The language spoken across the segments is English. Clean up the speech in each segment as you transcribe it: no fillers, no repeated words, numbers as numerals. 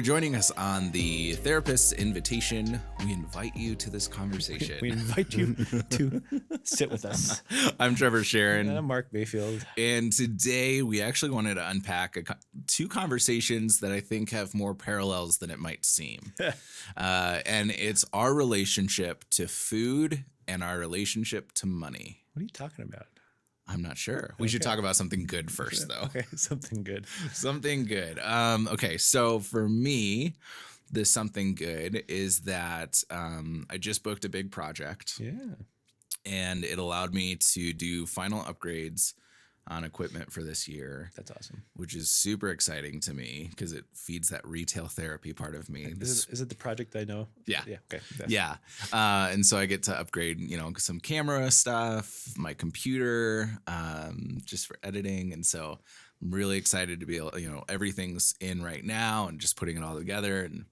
joining us on the Therapist's Invitation. We invite you to this conversation. We invite you to sit with us. I'm Trevor Sharon. And I'm Mark Mayfield. And today we actually wanted to unpack two conversations that I think have more parallels than it might seem. And it's our relationship to food and our relationship to money. What are you talking about? I'm not sure. We should talk about something good first, though. Okay, something good. Something good. Okay, so for me, this something good is that I just booked a big project. Yeah. And it allowed me to do final upgrades on equipment for this year. That's awesome. Which is super exciting to me because it feeds that retail therapy part of me. Is it the project I know? Yeah. Yeah. Okay. Yeah. And so I get to upgrade, some camera stuff, my computer, just for editing. And so I'm really excited to be able, everything's in right now and just putting it all together. And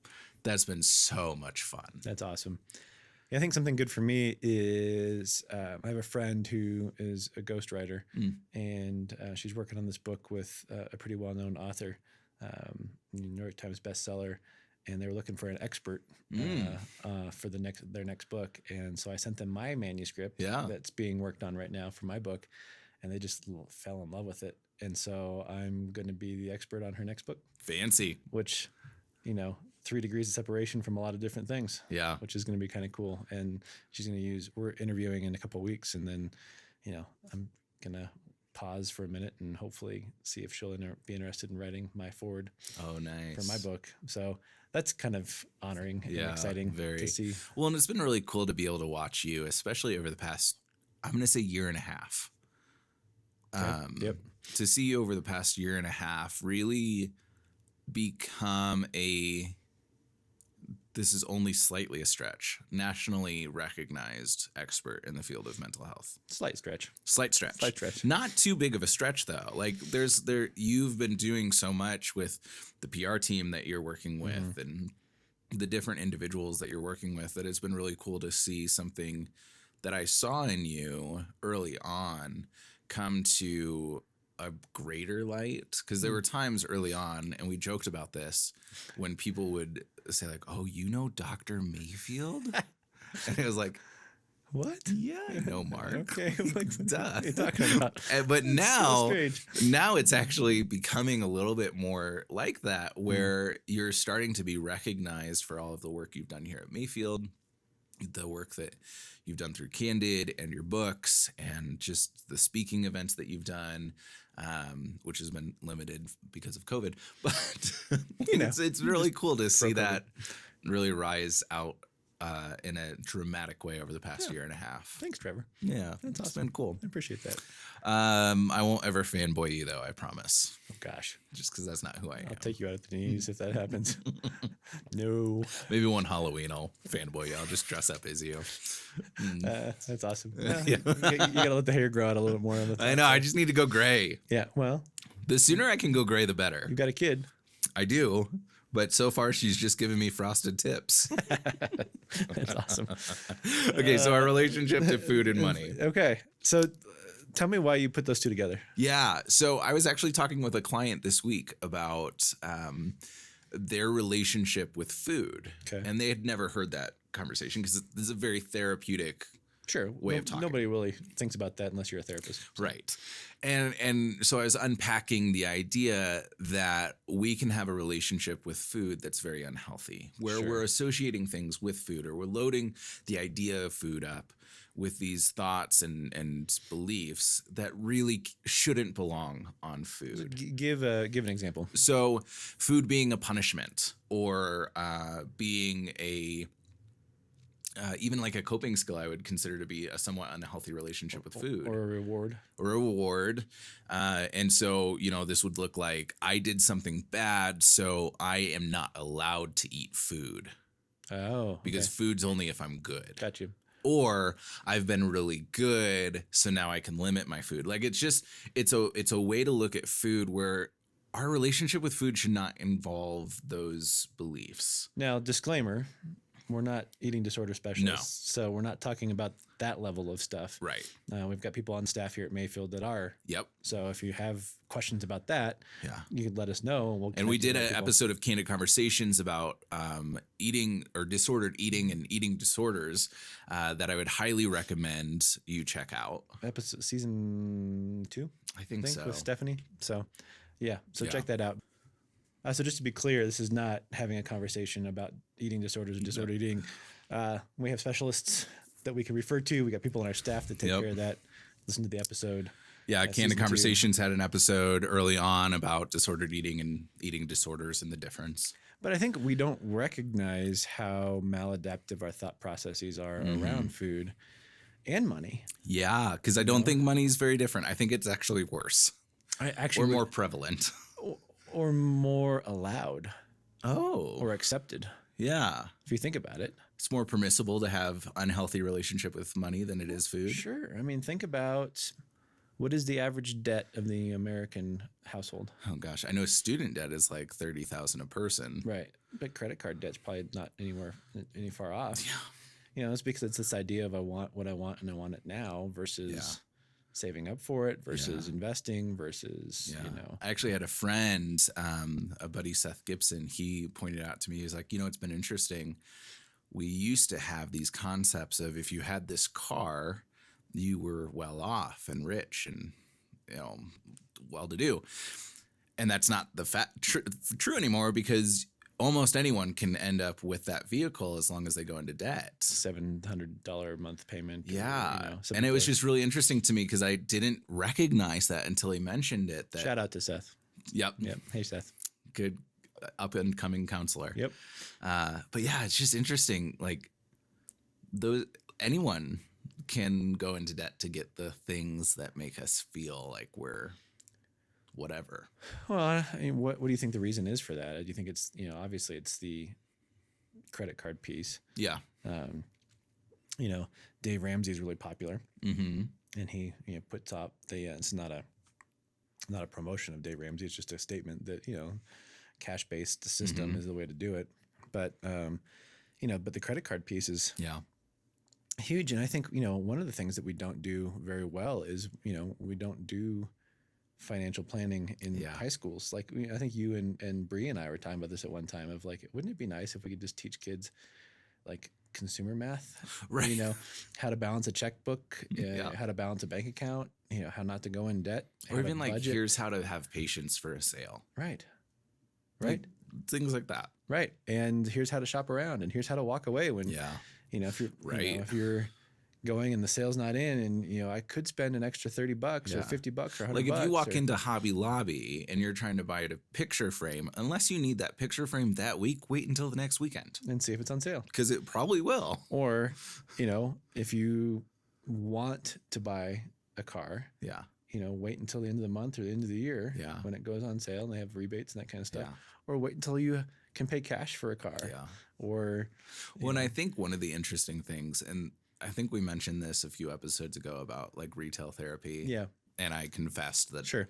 that's been so much fun. That's awesome. I think something good for me is I have a friend who is a ghostwriter, and she's working on this book with a pretty well-known author, New York Times bestseller, and they were looking for an expert for their next book. And so I sent them my manuscript that's being worked on right now for my book, and they just fell in love with it. And so I'm going to be the expert on her next book. Fancy. Which, 3 degrees of separation from a lot of different things. Yeah. Which is going to be kind of cool. And we're interviewing in a couple of weeks. And then, I'm going to pause for a minute and hopefully see if she'll be interested in writing my foreword. Oh, nice. For my book. So that's kind of honoring and exciting to see. Well, and it's been really cool to be able to watch you, especially over the past, I'm going to say year and a half. Okay. To see you over the past year and a half really become this is only slightly a stretch, nationally recognized expert in the field of mental health. Slight stretch. Not too big of a stretch though. Like you've been doing so much with the PR team that you're working with and the different individuals that you're working with that it's been really cool to see something that I saw in you early on come to a greater light, because there were times early on, and we joked about this, when people would say like, "Oh, Dr. Mayfield?" And it was like, what? Yeah, I know Mark. Okay, I'm like, duh. What are you talking about? But now so it's actually becoming a little bit more like that, where you're starting to be recognized for all of the work you've done here at Mayfield, the work that you've done through Candid and your books and just the speaking events that you've done, which has been limited because of COVID. But it's really cool to see that really rise out in a dramatic way over the past year and a half. Thanks, Trevor. Yeah, that's it's awesome. been cool. I appreciate that. I won't ever fanboy you though, I promise. Oh gosh, just because that's not who I am. I'll take you out at the knees if that happens. No. Maybe one Halloween I'll fanboy you. I'll just dress up as you. That's awesome. You gotta let the hair grow out a little bit more on the top. I know. I just need to go gray. Yeah. Well, the sooner I can go gray, the better. You've got a kid. I do. But so far, she's just giving me frosted tips. That's awesome. Okay, so our relationship to food and money. Okay, so tell me why you put those two together. Yeah, so I was actually talking with a client this week about their relationship with food. Okay. And they had never heard that conversation because this is a very therapeutic way of talking. Nobody really thinks about that unless you're a therapist. So. Right. And so I was unpacking the idea that we can have a relationship with food that's very unhealthy, where we're associating things with food, or we're loading the idea of food up with these thoughts and beliefs that really shouldn't belong on food. Give an example. So food being a punishment, or being even like a coping skill, I would consider to be a somewhat unhealthy relationship with food. Or a reward. And so, this would look like I did something bad, so I am not allowed to eat food. Oh. Because food's only if I'm good. Got you. Or I've been really good, so now I can limit my food. Like it's a way to look at food where our relationship with food should not involve those beliefs. Now, disclaimer. we're not eating disorder specialists. So we're not talking about that level of stuff. Right. We've got people on staff here at Mayfield that are. Yep. So if you have questions about that, you could let us know. And we did an episode of Candid Conversations about eating or disordered eating and eating disorders that I would highly recommend you check out. Episode season 2, I think so, with Stephanie. So check that out. So just to be clear, this is not having a conversation about eating disorders or disordered eating. We have specialists that we can refer to. We got people on our staff that take care of that. Listen to the episode. Yeah, Candid Conversations had an episode early on about disordered eating and eating disorders and the difference. But I think we don't recognize how maladaptive our thought processes are around food and money. Yeah, because I don't think money is very different. I think it's actually worse. Or more prevalent. Or more allowed. Oh. Or accepted. Yeah. If you think about it. It's more permissible to have unhealthy relationship with money than it is food. Sure. I mean, think about what is the average debt of the American household? Oh gosh, I know student debt is like $30,000 a person. Right. But credit card debt's probably not any far off. Yeah. It's because it's this idea of I want what I want and I want it now versus saving up for it versus investing versus, I actually had a friend, a buddy, Seth Gibson, he pointed out to me, he was like, it's been interesting. We used to have these concepts of if you had this car, you were well off and rich and, well-to-do. And that's not true anymore because almost anyone can end up with that vehicle as long as they go into debt. $700 a month payment. Yeah. And it was just really interesting to me because I didn't recognize that until he mentioned it. Shout out to Seth. Yep. Hey, Seth. Good up and coming counselor. Yep. But yeah, it's just interesting. Like anyone can go into debt to get the things that make us feel like we're whatever. Well, I mean, what do you think the reason is for that? Do you think it's, obviously it's the credit card piece. Yeah. Dave Ramsey is really popular. Mm-hmm. And he, puts up it's not a promotion of Dave Ramsey. It's just a statement that, cash-based system is the way to do it. But, but the credit card piece is huge. And I think, one of the things that we don't do very well is, we don't do financial planning in high schools. Like I think you and Bree and I were talking about this at one time of like, wouldn't it be nice if we could just teach kids like consumer math, right? How to balance a checkbook, how to balance a bank account, how not to go in debt, or even like here's how to have patience for a sale, right? Like, things like that, right? And here's how to shop around, and here's how to walk away when if you're if you're going and the sale's not in and I could spend an extra $30 or $50 or $100. Like if you walk into Hobby Lobby and you're trying to buy a picture frame, unless you need that picture frame that week, wait until the next weekend and see if it's on sale, because it probably will. Or if you want to buy a car, wait until the end of the month or the end of the year when it goes on sale and they have rebates and that kind of stuff, or wait until you can pay cash for a car. Or and I think one of the interesting things, and I think we mentioned this a few episodes ago about like retail therapy. Yeah. And I confessed that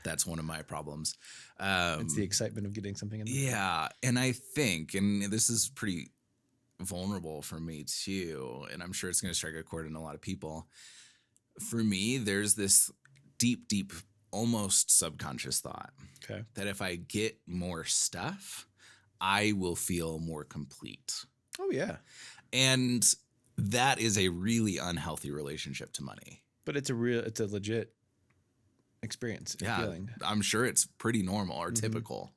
that's one of my problems. It's the excitement of getting something in there. Yeah. And I think, and this is pretty vulnerable for me too, and I'm sure it's going to strike a chord in a lot of people. For me, there's this deep, almost subconscious thought that if I get more stuff, I will feel more complete. Oh, yeah. And that is a really unhealthy relationship to money. But it's a legit experience. Feeling. I'm sure it's pretty normal or typical.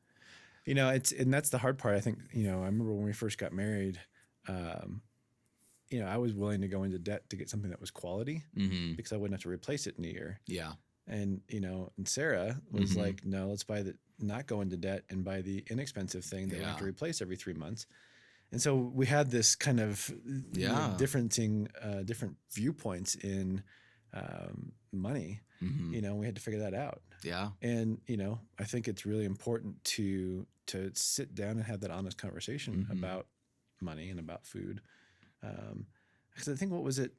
And that's the hard part. I think, I remember when we first got married, I was willing to go into debt to get something that was quality because I wouldn't have to replace it in a year. Yeah. And, and Sarah was like, no, let's not go into debt and buy the inexpensive thing that we have to replace every 3 months. And so we had this kind of different viewpoints in money. We had to figure that out. Yeah. And, I think it's really important to sit down and have that honest conversation about money and about food. Because I think what was it,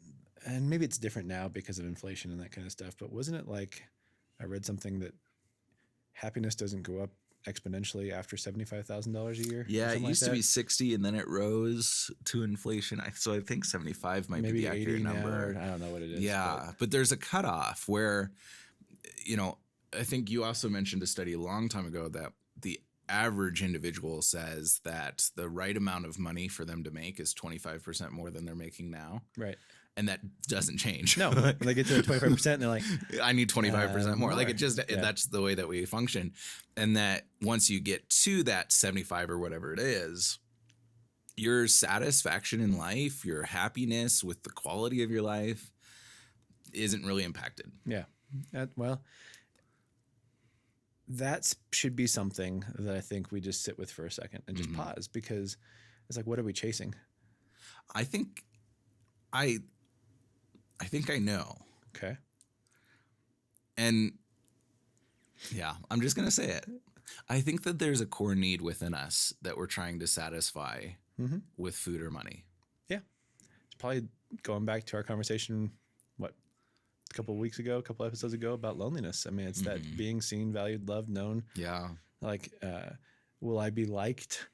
and maybe it's different now because of inflation and that kind of stuff, but wasn't it like I read something that happiness doesn't go up exponentially after $75,000 a year. Yeah, it used to be 60 and then it rose to inflation. So I think 75 might maybe be the accurate 80 number. now, or I don't know what it is. Yeah, but there's a cutoff where, I think you also mentioned a study a long time ago that the average individual says that the right amount of money for them to make is 25% more than they're making now. Right. And that doesn't change. No, when they get to 25%, they're like, I need 25% more. Like Yeah. that's the way that we function. And that once you get to that 75 or whatever it is, your satisfaction in life, your happiness with the quality of your life isn't really impacted. yeah. That should be something that I think we just sit with for a second and just pause, because it's like, what are we chasing? I think I know. Okay. And yeah, I'm just going to say it. I think that there's a core need within us that we're trying to satisfy with food or money. Yeah. It's probably going back to our conversation, a couple of weeks ago, a couple episodes ago, about loneliness. I mean, it's that being seen, valued, loved, known. Yeah. Like, will I be liked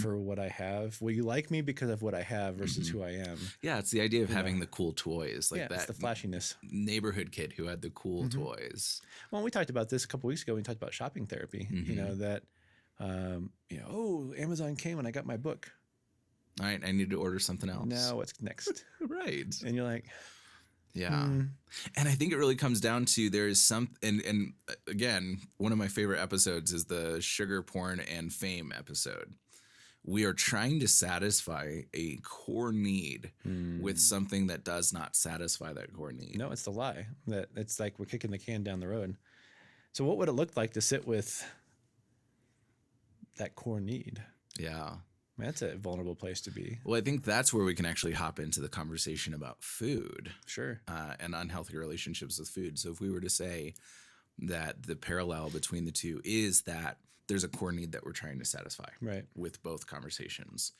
for what I have? Will you like me because of what I have versus who I am? Yeah, it's the idea of having the cool toys, like It's the flashiness. neighborhood kid who had the cool toys. Well, we talked about this a couple of weeks ago. We talked about shopping therapy. That Amazon came and I got my book. All right, I need to order something else. Now what's next? Right. And you're like, yeah. And I think it really comes down to there's some, and again, one of my favorite episodes is the sugar, porn, and fame episode. We are trying to satisfy a core need with something that does not satisfy that core need. No, it's the lie. That it's like we're kicking the can down the road. So what would it look like to sit with that core need? Yeah. That's a vulnerable place to be. Well, I think that's where we can actually hop into the conversation about food. Sure. And unhealthy relationships with food. So if we were to say that the parallel between the two is that there's a core need that we're trying to satisfy with both conversations.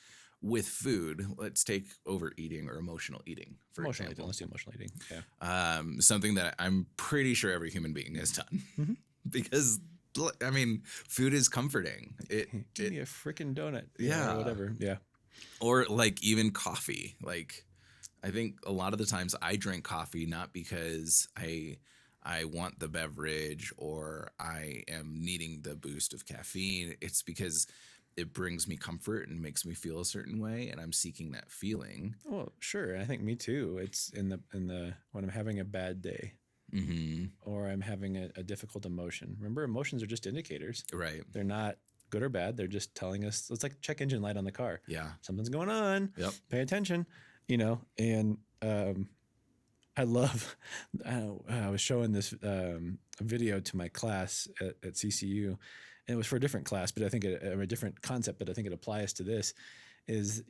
With food, let's take overeating or emotional eating, for Emotional example. eating. Let's do emotional eating. Yeah. Something that I'm pretty sure every human being has done. Because, I mean, food is comforting. Give me a freaking donut. Yeah. Or whatever. Yeah. Or like even coffee. Like, I think a lot of the times I drink coffee not because I want the beverage or I am needing the boost of caffeine. It's because it brings me comfort and makes me feel a certain way, and I'm seeking that feeling. Well, sure. I think me too. It's in the when I'm having a bad day or I'm having a difficult emotion. Remember, emotions are just indicators. Right. They're not good or bad. They're just telling us. It's like check engine light on the car. Yeah. Something's going on. Yep. Pay attention. And I love, I was showing this video to my class at CCU, and it was for a different class, but I think a different concept, but I think it applies to this is,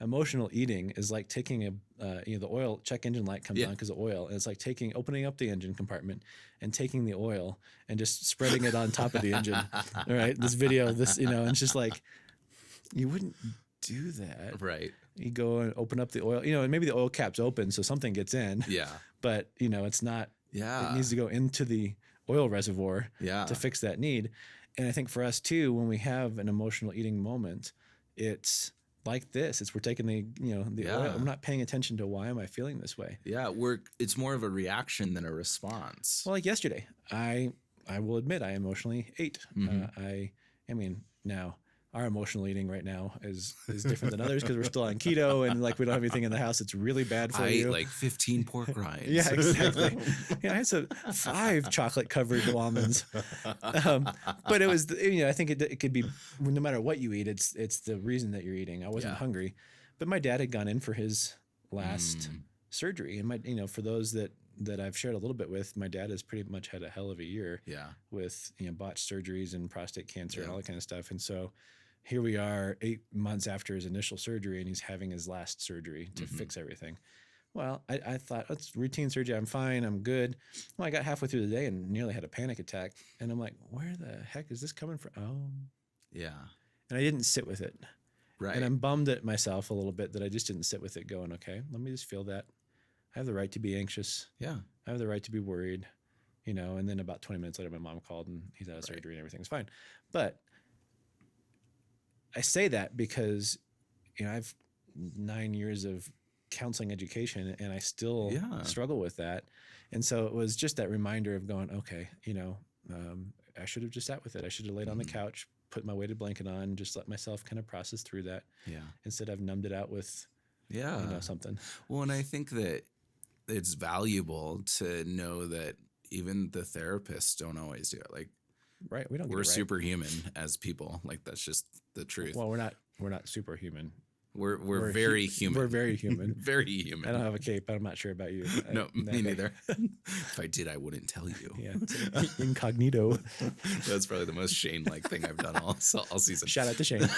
emotional eating is like taking the oil check engine light comes on because of oil. And it's like opening up the engine compartment and taking the oil and just spreading it on top of the engine. All right. This video, and it's just like, you wouldn't do that. Right. You go and open up the oil, and maybe the oil cap's open so something gets in. Yeah. But, it's not. Yeah. It needs to go into the oil reservoir Yeah. to fix that need. And I think for us too, when we have an emotional eating moment, it's like this. We're taking the oil. I'm not paying attention to why am I feeling this way. Yeah. It's more of a reaction than a response. Well, like yesterday, I will admit I emotionally ate. Now our emotional eating right now is different than others because we're still on keto and like we don't have anything in the house. It's really bad for you. I ate like 15 pork rinds. Yeah, exactly. I had 5 chocolate covered almonds. But it was, I think it could be no matter what you eat, it's the reason that you're eating. I wasn't hungry, but my dad had gone in for his last surgery, and for those that I've shared a little bit with, my dad has pretty much had a hell of a year. Yeah. With botched surgeries and prostate cancer and all that kind of stuff, and so. Here we are 8 months after his initial surgery, and he's having his last surgery to fix everything. Well, I thought, it's routine surgery. I'm fine. I'm good. Well, I got halfway through the day and nearly had a panic attack. And I'm like, where the heck is this coming from? Oh. Yeah. And I didn't sit with it. Right. And I'm bummed at myself a little bit that I just didn't sit with it going, okay, let me just feel that. I have the right to be anxious. Yeah. I have the right to be worried. and then about 20 minutes later, my mom called and he's out of surgery and everything's fine. But I say that because, I've 9 years of counseling education and I still struggle with that. And so it was just that reminder of going, okay, I should have just sat with it. I should have laid on the couch, put my weighted blanket on, just let myself kind of process through that. Yeah. Instead I've numbed it out with, something. Well, and I think that it's valuable to know that even the therapists don't always do it. Like, right. We don't. We're superhuman as people. Like, that's just the truth. Well, we're not superhuman. We're very human. We're very human. Very human. I don't have a cape, but I'm not sure about you. No, me neither. If I did, I wouldn't tell you. Yeah, incognito. That's probably the most Shane-like thing I've done all season. Shout out to Shane.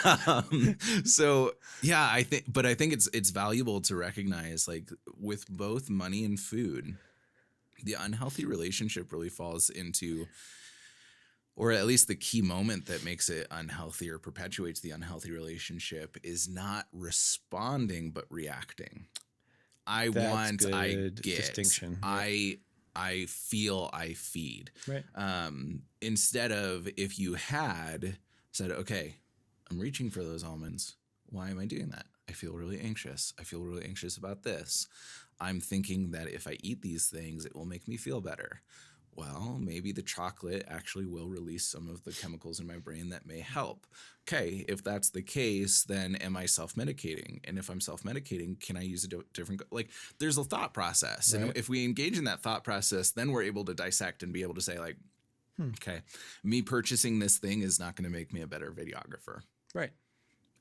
So yeah, I think it's valuable to recognize, like, with both money and food, the unhealthy relationship really falls into, or at least the key moment that makes it unhealthy or perpetuates the unhealthy relationship is not responding, but reacting. I get. Distinction. I feel, I feed. Right. Instead of, if you had said, okay, I'm reaching for those almonds. Why am I doing that? I feel really anxious. I feel really anxious about this. I'm thinking that if I eat these things, it will make me feel better. Well, maybe the chocolate actually will release some of the chemicals in my brain that may help. Okay, if that's the case, then am I self-medicating? And if I'm self-medicating, can I use a different, like, there's a thought process. Right. And if we engage in that thought process, then we're able to dissect and be able to say, like, okay, me purchasing this thing is not going to make me a better videographer. Right.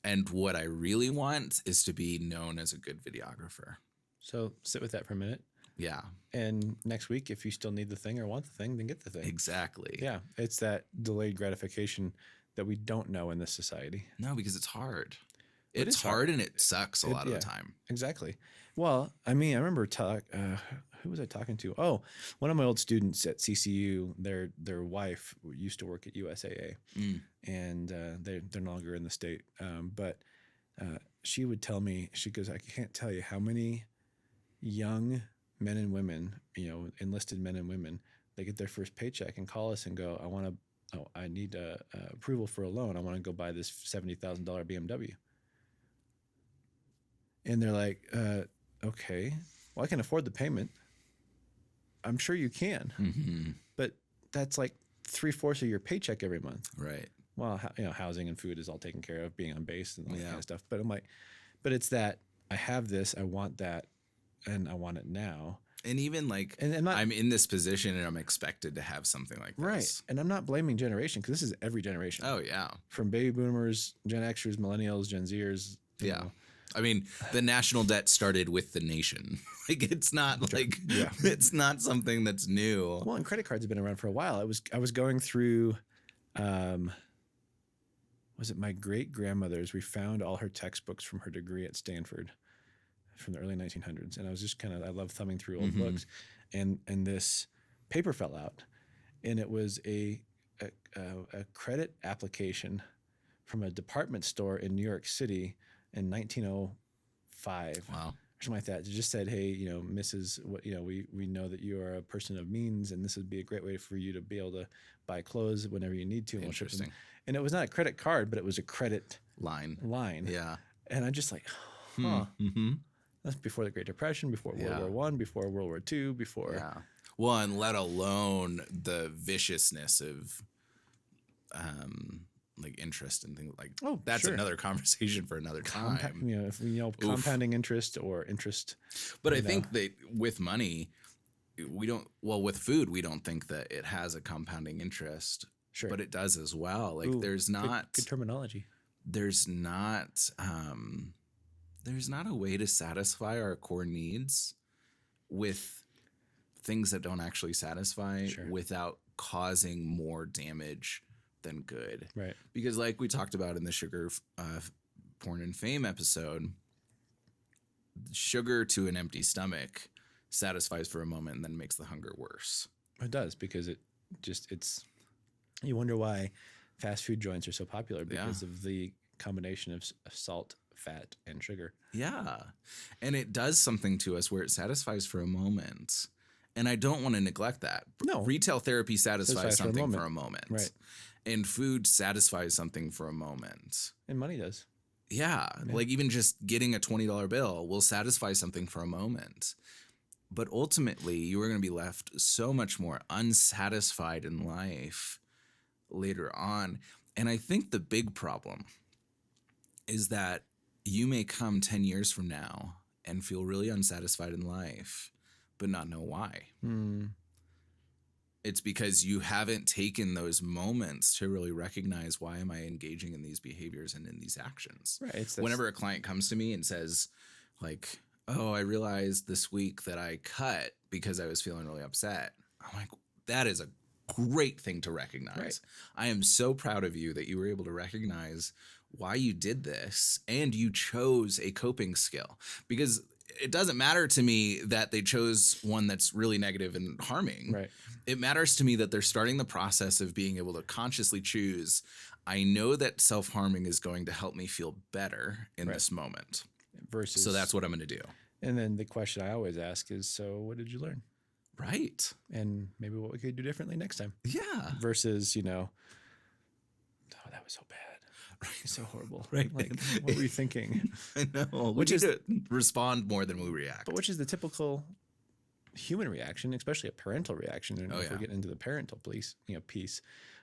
And what I really want is to be known as a good videographer. So sit with that for a minute. Yeah. And next week, if you still need the thing or want the thing, then get the thing. Exactly. Yeah. It's that delayed gratification that we don't know in this society. No, because it's hard. It's hard and it sucks a lot of the time. Exactly. Well, I mean, I remember who was I talking to? Oh, one of my old students at CCU, their wife used to work at USAA, and they're no longer in the state. But she would tell me, she goes, I can't tell you how many young men and women, enlisted men and women, they get their first paycheck and call us and go, I need approval for a loan. I want to go buy this $70,000 BMW. And they're like, okay, well, I can afford the payment. I'm sure you can, but that's like 3/4 of your paycheck every month. Right. Well, housing and food is all taken care of, being on base and all that kind of stuff. But I'm like, but it's that I have this, I want that, and I want it now. And even like, I'm in this position and I'm expected to have something like this. Right. And I'm not blaming generation, because this is every generation. Oh, yeah. From baby boomers, Gen Xers, millennials, Gen Zers. You know. I mean, the national debt started with the nation. Like, it's not it's not something that's new. Well, and credit cards have been around for a while. I was going through, was it my great grandmother's? We found all her textbooks from her degree at Stanford from the early 1900s. And I was just I love thumbing through old books, and this paper fell out, and it was a credit application from a department store in New York City in 1905. Wow. Or something like that. It just said, hey, Mrs. We know that you are a person of means, and this would be a great way for you to be able to buy clothes whenever you need to. Interesting. And it was not a credit card, but it was a credit line. Yeah. And I'm just like, huh. That's before the Great Depression, before World War I, before World War II, before. Yeah. Well, and let alone the viciousness of like interest and things like that's another conversation for another time. Compounding interest or interest. But I think that with money, with food, we don't think that it has a compounding interest. Sure. But it does as well. Like there's not good terminology. There's not a way to satisfy our core needs with things that don't actually satisfy without causing more damage than good. Right. Because like we talked about in the sugar, porn and fame episode, sugar to an empty stomach satisfies for a moment and then makes the hunger worse. It does, because you wonder why fast food joints are so popular, because of the combination of salt, fat, and sugar. Yeah. And it does something to us where it satisfies for a moment. And I don't want to neglect that. No. Retail therapy satisfies something for a moment. Right. And food satisfies something for a moment. And money does. Yeah. Like even just getting a $20 bill will satisfy something for a moment. But ultimately, you are going to be left so much more unsatisfied in life later on. And I think the big problem is that you may come 10 years from now and feel really unsatisfied in life, but not know why. It's because you haven't taken those moments to really recognize, why am I engaging in these behaviors and in these actions? Right. Whenever a client comes to me and says, like, oh, I realized this week that I cut because I was feeling really upset, I'm like, that is a great thing to recognize. Right. I am so proud of you that you were able to recognize why you did this and you chose a coping skill, because it doesn't matter to me that they chose one that's really negative and harming. Right. It matters to me that they're starting the process of being able to consciously choose, I know that self-harming is going to help me feel better in this moment. Versus, so that's what I'm going to do. And then the question I always ask is, so what did you learn? Right. And maybe what we could do differently next time. Yeah. Versus, oh, that was so bad. Right. So horrible. Right. Like, what were you thinking? I know. Which is to respond more than we react. But which is the typical human reaction, especially a parental reaction. And if we get into the parental piece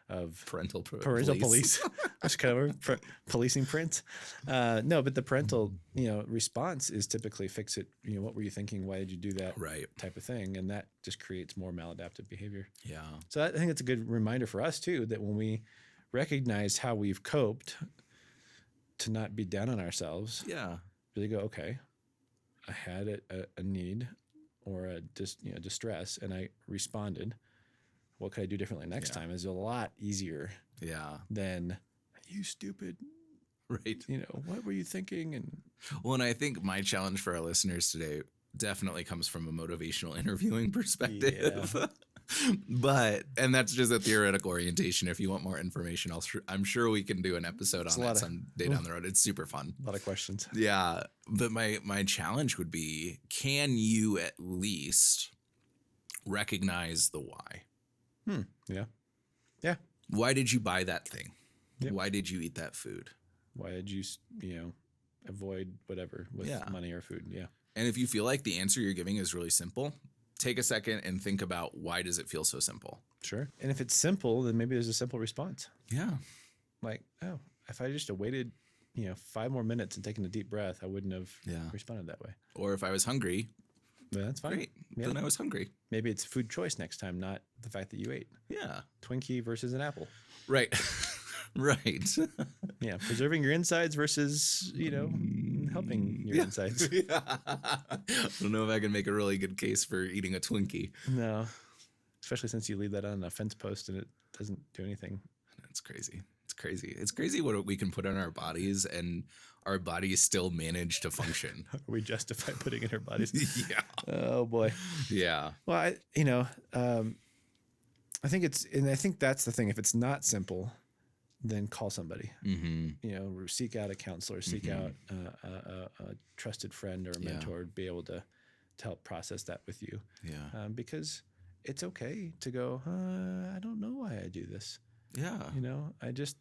of parental police, which kind of policing parents. No, but the parental, response is typically fix it. What were you thinking? Why did you do that? Right. Type of thing. And that just creates more maladaptive behavior. Yeah. So I think it's a good reminder for us too, that when we recognize how we've coped, to not be down on ourselves. Yeah. Really go, okay, I had a need or a distress, and I responded. What could I do differently next time? Is a lot easier. Yeah. Than, you stupid. Right. What were you thinking? And I think my challenge for our listeners today definitely comes from a motivational interviewing perspective. Yeah. And that's just a theoretical orientation. If you want more information, I'm sure we can do an episode on it someday down the road. It's super fun. A lot of questions. Yeah. But my challenge would be, can you at least recognize the why? Yeah. Yeah. Why did you buy that thing? Yep. Why did you eat that food? Why did you, avoid whatever with money or food? Yeah. And if you feel like the answer you're giving is really simple, take a second and think about, why does it feel so simple? Sure. And if it's simple, then maybe there's a simple response. Yeah. Like, oh, if I just waited, 5 more minutes and taken a deep breath, I wouldn't have responded that way. Or if I was hungry, then that's fine. Great. Yeah. Then I was hungry. Maybe it's food choice next time, not the fact that you ate. Yeah. Twinkie versus an apple. Right. Right. Yeah. Preserving your insides versus, helping your insides. Yeah. I don't know if I can make a really good case for eating a Twinkie. No. Especially since you leave that on a fence post and it doesn't do anything. That's crazy. It's crazy. It's crazy what we can put on our bodies and our bodies still manage to function. We justify putting in our bodies. Yeah. Oh boy. Yeah. Well, I think that's the thing. If it's not simple, then call somebody. Mm-hmm. Seek out a counselor, seek out a trusted friend or a mentor to be able to help process that with you. Yeah. Because it's okay to go, I don't know why I do this. Yeah.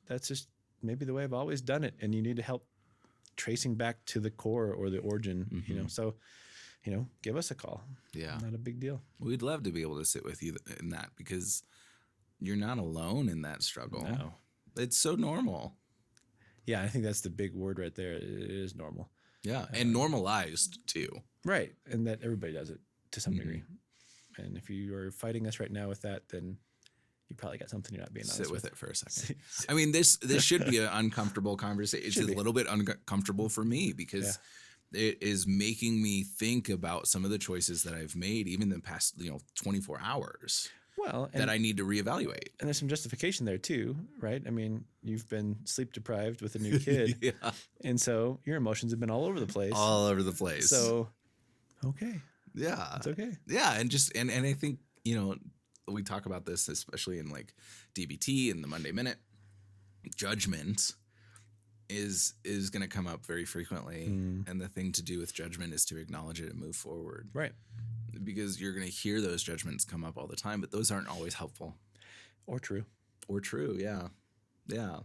That's just maybe the way I've always done it. And you need to help tracing back to the core or the origin, so, give us a call. Yeah. Not a big deal. We'd love to be able to sit with you in that, because you're not alone in that struggle. No. It's so normal. Yeah. I think that's the big word right there. It is normal. Yeah. And normalized too. Right. And that everybody does it to some degree. And if you are fighting us right now with that, then you probably got something you're not being honest with. Sit with it for a second. I mean, this should be an uncomfortable conversation. It's a little bit uncomfortable for me, because it is making me think about some of the choices that I've made, even in the past, 24 hours. Well, that I need to reevaluate. And there's some justification there too, right? I mean, you've been sleep deprived with a new kid. Yeah. And so your emotions have been all over the place. All over the place. So, okay. Yeah. It's okay. Yeah. And I think, we talk about this, especially in like DBT and the Monday Minute. Judgment is going to come up very frequently. And the thing to do with judgment is to acknowledge it and move forward. Right. because you're going to hear those judgments come up all the time, but those aren't always helpful. Or true. Or true, yeah. Yeah.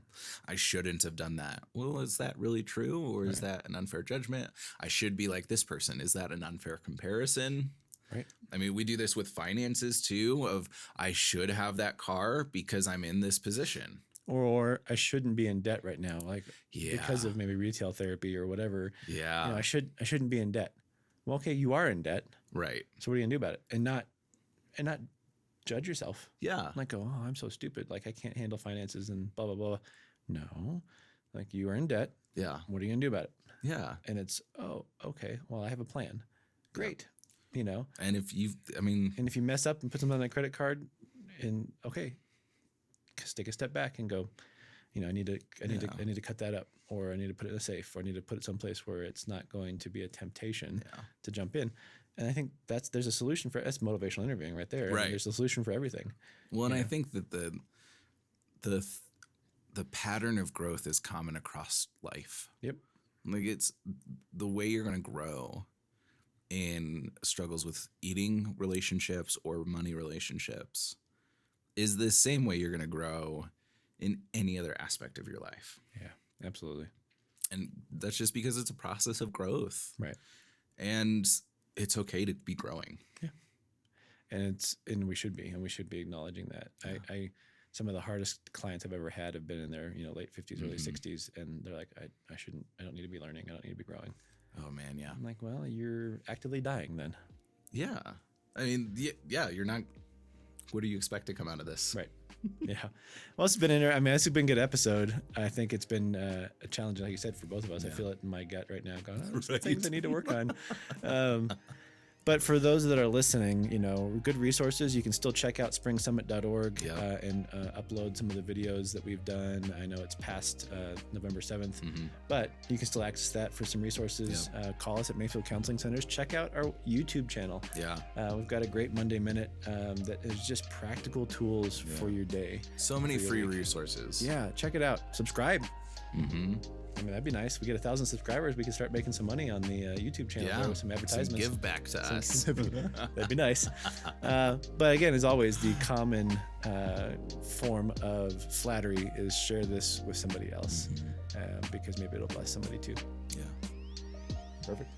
I shouldn't have done that. Well, is that really true? Or is that an unfair judgment? I should be like this person. Is that an unfair comparison? Right. I mean, we do this with finances too, of I should have that car because I'm in this position. Or I shouldn't be in debt right now, like because of maybe retail therapy or whatever. Yeah. You know, I shouldn't be in debt. Well, okay, you are in debt. Right. So what are you gonna do about it? And not judge yourself. Yeah. Like, oh, I'm so stupid. Like I can't handle finances and blah blah blah. No. Like you are in debt. Yeah. What are you gonna do about it? Yeah. And it's, oh, okay. Well, I have a plan. Great. You know. And if you mess up and put something on that credit card, and okay, just take a step back and go, you know, I need to cut that up, or I need to put it in a safe, or I need to put it someplace where it's not going to be a temptation to jump in. And I think there's a solution for that's motivational interviewing right there. Right. I mean, there's a solution for everything. Well, and I think that the pattern of growth is common across life. Yep. Like it's the way you're going to grow in struggles with eating relationships or money relationships is the same way you're going to grow in any other aspect of your life. Yeah, absolutely. And that's just because it's a process of growth. Right. And it's okay to be growing. Yeah. And we should be acknowledging that. Yeah. Some of the hardest clients I've ever had have been in their, late 50s, early 60s, and they're like, I don't need to be learning. I don't need to be growing. Oh man, yeah. I'm like, well, you're actively dying then. Yeah. I mean, you're not. What do you expect to come out of this? Right. Yeah. Well, it's been this has been a good episode. I think it's been a challenge, like you said, for both of us. Yeah. I feel it in my gut right now. Going, there's things I need to work on. But for those that are listening, good resources. You can still check out springsummit.org and upload some of the videos that we've done. I know it's past November 7th, but you can still access that for some resources. Call us at Mayfield Counseling Centers. Check out our YouTube channel. Yeah, we've got a great Monday Minute that is just practical tools for your day. So many free resources. Yeah, check it out. Subscribe. I mean, that'd be nice. We get 1,000 subscribers. We can start making some money on the YouTube channel with some advertisements. Some give back to us. That'd be nice. But again, as always, the common form of flattery is share this with somebody else because maybe it'll bless somebody too. Yeah. Perfect.